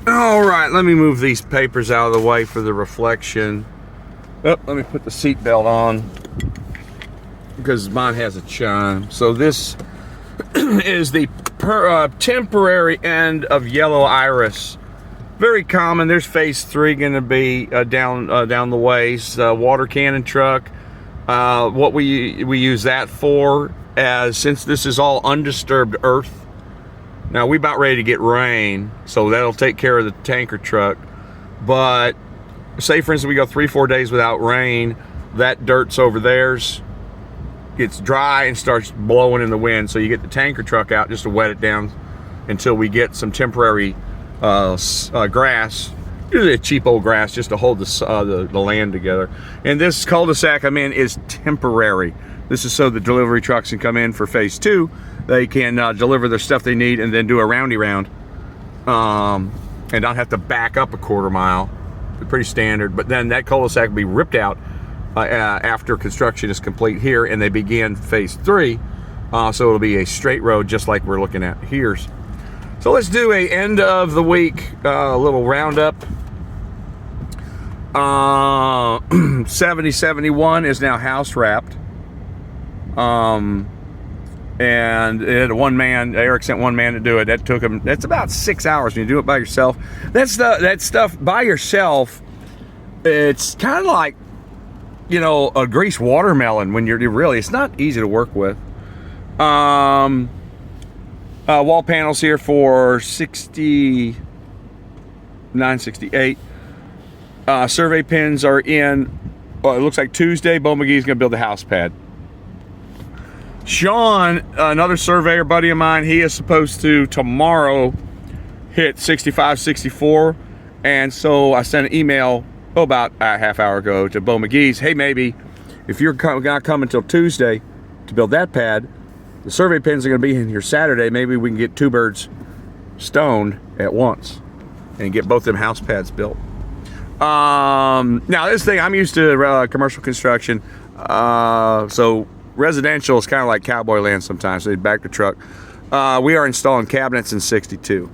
All right, let me move these papers out of the way for the reflection. Oh, let me put the seat belt on because mine has a chime. So this is the temporary end of yellow iris. Very common. There's phase 3 going to be down the ways. Water cannon truck. What we use that for, as since this is all undisturbed earth. Now we about ready to get rain, so that'll take care of the tanker truck. But say for instance we go 3-4 days without rain, that dirt's over there's gets dry and starts blowing in the wind. So you get the tanker truck out just to wet it down until we get some temporary grass, usually a cheap old grass, just to hold the land together. And this cul-de-sac I'm in is temporary. This is so the delivery trucks can come in for phase 2. They can deliver their stuff they need and then do a roundy round, and not have to back up a quarter mile. Pretty standard. But then that cul-de-sac will be ripped out after construction is complete here, and they begin phase 3. So it'll be a straight road just like we're looking at here. So let's do a end of the week little roundup. 7071 is now house wrapped. And it had Eric sent one man to do it. That took him, that's about 6 hours when you do it by yourself. That stuff by yourself, it's kind of like, you know, a greased watermelon when it's not easy to work with. Wall panels here for $69.68. Survey pins are in, it looks like Tuesday. Bo McGee's gonna build a house pad. Sean, another surveyor buddy of mine, he is supposed to tomorrow hit 65, 64. And so I sent an email about a half hour ago to Bo McGee's. Hey, maybe if you're not coming until Tuesday to build that pad, the survey pins are going to be in here Saturday. Maybe we can get 2 birds stoned at once and get both them house pads built. Now this thing, I'm used to commercial construction. So residential is kind of like cowboy land sometimes. So they back the truck. We are installing cabinets in 62.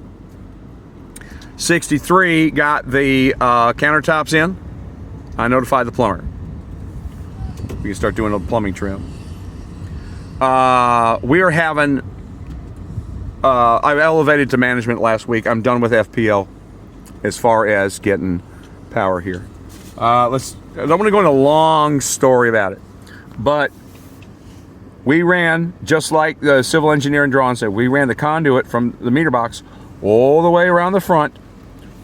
63 got the countertops in. I notified the plumber. We can start doing a plumbing trim. We are having, I've elevated to management last week. I'm done with FPL as far as getting power here. I don't want to go into a long story about it, but we ran, just like the civil engineer and drawing said, we ran the conduit from the meter box all the way around the front,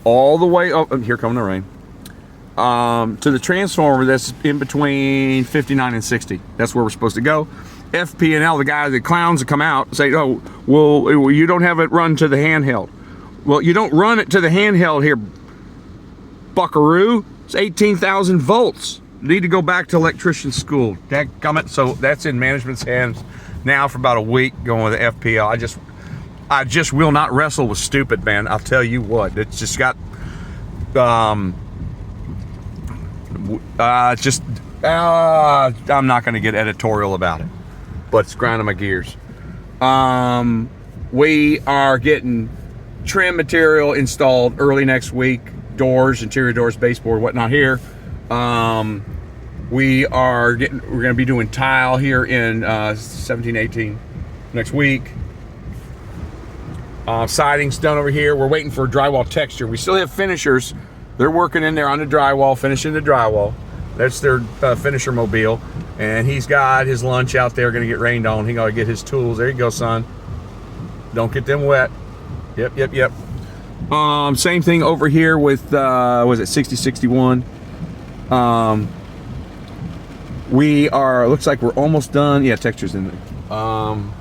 all the way up, here comes the rain, to the transformer that's in between 59 and 60. That's where we're supposed to go. FP&L, the clowns that come out, say, oh, well, you don't have it run to the handheld. Well, you don't run it to the handheld here, buckaroo. It's 18,000 volts. Need to go back to electrician school. Dadgummit. So that's in management's hands now for about a week, going with the FPL. I just will not wrestle with stupid, man. I'll tell you what. It's just got I'm not going to get editorial about it, but it's grinding my gears. We are getting trim material installed early next week. Doors, interior doors, baseboard, whatnot here. We're going to be doing tile here in 17, 18 next week. Siding's done over here. We're waiting for drywall texture. We still have finishers. They're working in there on the drywall, finishing the drywall. That's their finisher mobile. And he's got his lunch out there, going to get rained on. He got to get his tools. There you go, son. Don't get them wet. Yep. Same thing over here with, was it 6061? Looks like we're almost done. Yeah, texture's in there. I'm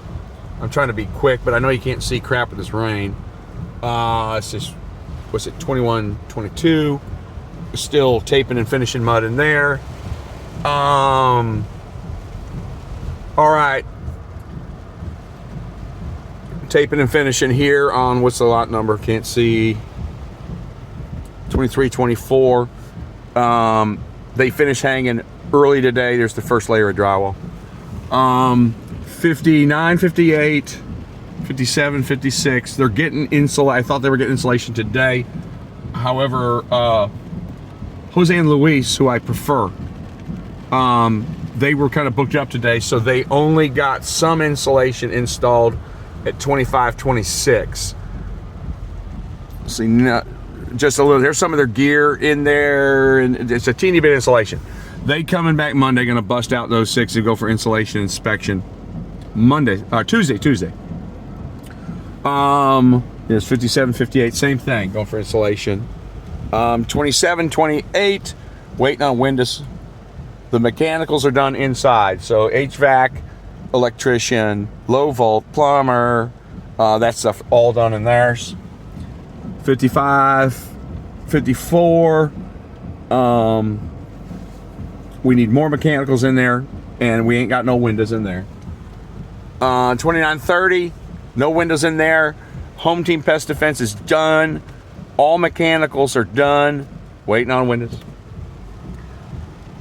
trying to be quick, but I know you can't see crap with this rain. It's just, what's it, 21, 22. Still taping and finishing mud in there. All right. Taping and finishing here on, what's the lot number? Can't see. 23, 24. They finish hanging early today. There's the first layer of drywall. 59, 58, 57, 56. They're getting insulation. I thought they were getting insulation today. However, Jose and Luis, who I prefer, they were kind of booked up today, so they only got some insulation installed at 25-26. See, just a little. There's some of their gear in there, and it's a teeny bit of insulation. They coming back Monday, going to bust out those 6 and go for insulation inspection Tuesday. It's 57, 58, same thing, going for insulation. 27, 28, waiting on windows. The mechanicals are done inside, so HVAC, electrician, low volt, plumber, that stuff all done in theirs. 55, 54, we need more mechanicals in there, and we ain't got no windows in there. 29, 30, no windows in there. Home Team Pest Defense is done. All mechanicals are done, waiting on windows.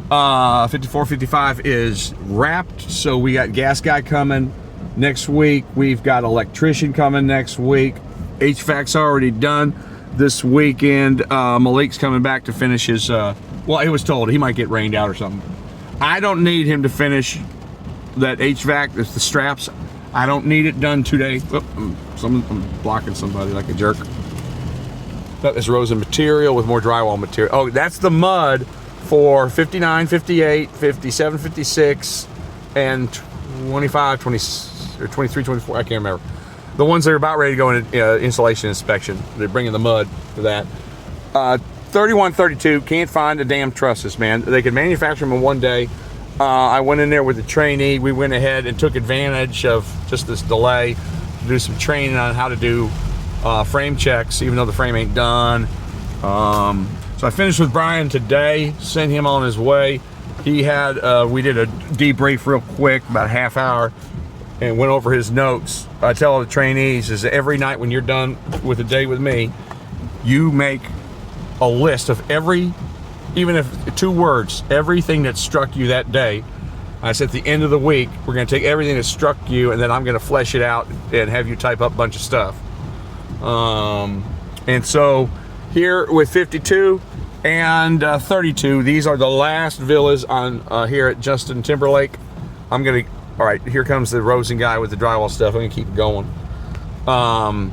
54, 55 is wrapped, so we got gas guy coming next week. We've got electrician coming next week. HVAC's already done this weekend. Malik's coming back to finish his, well, he was told he might get rained out or something. I don't need him to finish that HVAC, it's the straps. I don't need it done today. I'm blocking somebody like a jerk. That is rosin material with more drywall material. Oh, that's the mud for 59, 58, 57, 56, and 25, 20, or 23, 24, I can't remember. The ones that are about ready to go in insulation inspection. They're bringing the mud for that. 31, 32, can't find the damn trusses, man. They could manufacture them in one day. I went in there with the trainee. We went ahead and took advantage of just this delay to do some training on how to do frame checks, even though the frame ain't done. So I finished with Brian today, sent him on his way. He had, we did a debrief real quick, about a half hour, and went over his notes. I tell all the trainees is that every night when you're done with a day with me, you make a list of every, even if 2 words, everything that struck you that day. I said at the end of the week, we're gonna take everything that struck you, and then I'm gonna flesh it out and have you type up a bunch of stuff. And so here with 52 and 32, these are the last villas on here at Justin Timberlake. All right, here comes the rosin guy with the drywall stuff. I'm gonna keep going. I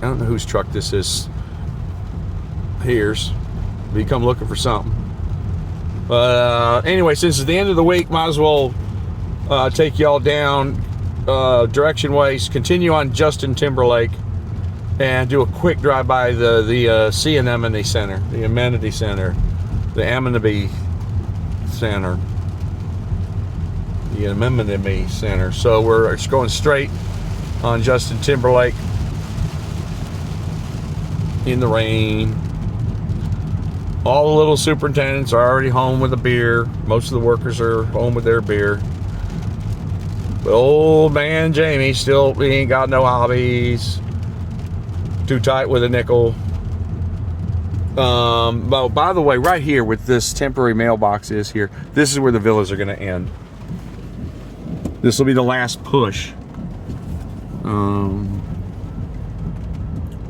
don't know whose truck this is. Here's, we come looking for something. But anyway, since it's the end of the week, might as well take y'all down direction ways, continue on Justin Timberlake, and do a quick drive by the Sea Anemone Center, the Amenity Center, the Amenity Center, the Amenity Center. So we're just going straight on Justin Timberlake in the rain. All the little superintendents are already home with a beer. Most of the workers are home with their beer. But old man Jamie still, he ain't got no hobbies. Too tight with a nickel. But by the way, right here with this temporary mailbox is here, this is where the villas are going to end. This will be the last push.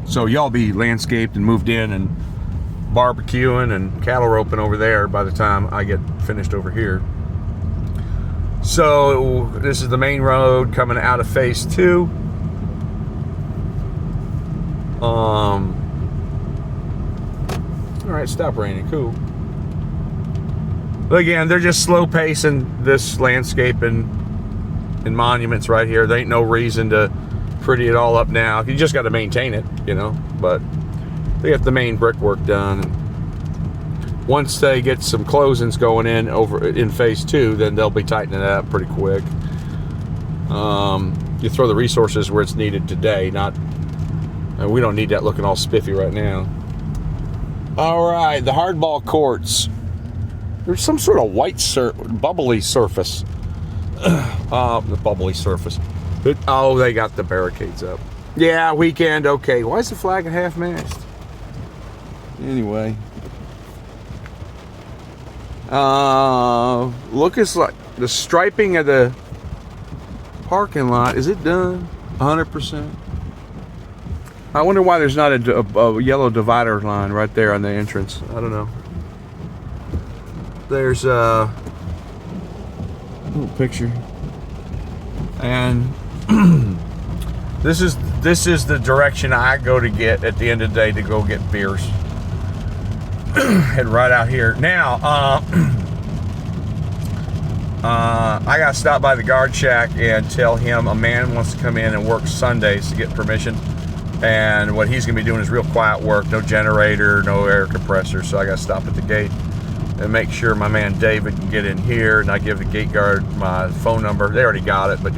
So y'all be landscaped and moved in and barbecuing and cattle roping over there by the time I get finished over here. So this is the main road coming out of phase 2. All right, stop raining, cool. But again, they're just slow pacing this landscape and monuments right here. There ain't no reason to pretty it all up now. You just got to maintain it, you know, but they get the main brickwork done. And once they get some closings going in over in phase 2, then they'll be tightening it up pretty quick. You throw the resources where it's needed today, not, we don't need that looking all spiffy right now. All right, the hardball courts. There's some sort of white bubbly surface. The bubbly surface. Oh, they got the barricades up. Yeah, weekend, okay. Why is the flag at half-mast? Anyway. Looks like the striping of the parking lot, is it done? 100%. I wonder why there's not a yellow divider line right there on the entrance. I don't know. There's a little picture, and this is the direction I go to get at the end of the day to go get beers. And right out here now, I got to stop by the guard shack and tell him a man wants to come in and work Sundays to get permission. And what he's going to be doing is real quiet work, no generator, no air compressor. So I got to stop at the gate and make sure my man David can get in here. And I give the gate guard my phone number. They already got it, but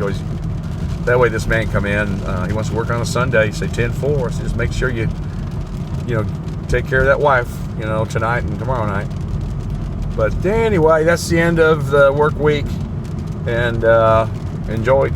that way this man come in. He wants to work on a Sunday, say 10-4. So just make sure you take care of that wife, tonight and tomorrow night. But anyway, that's the end of the work week, and enjoy.